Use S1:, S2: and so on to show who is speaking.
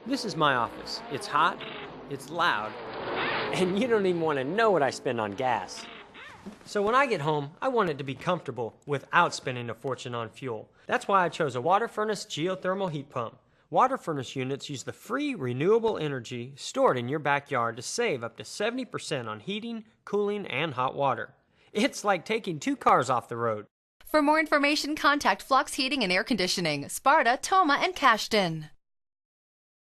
S1: This is my office. It's hot, it's loud, and you don't even want to know what I spend on gas. So when I get home, I want it to be comfortable without spending a fortune on fuel. That's why I chose a water furnace geothermal heat pump. Water furnace units use the free renewable energy stored in your backyard to save up to 70% on heating, cooling, and hot water. It's like taking two cars off the road.
S2: For more information, contact Flux Heating and Air Conditioning, Sparta, Toma, and Cashton.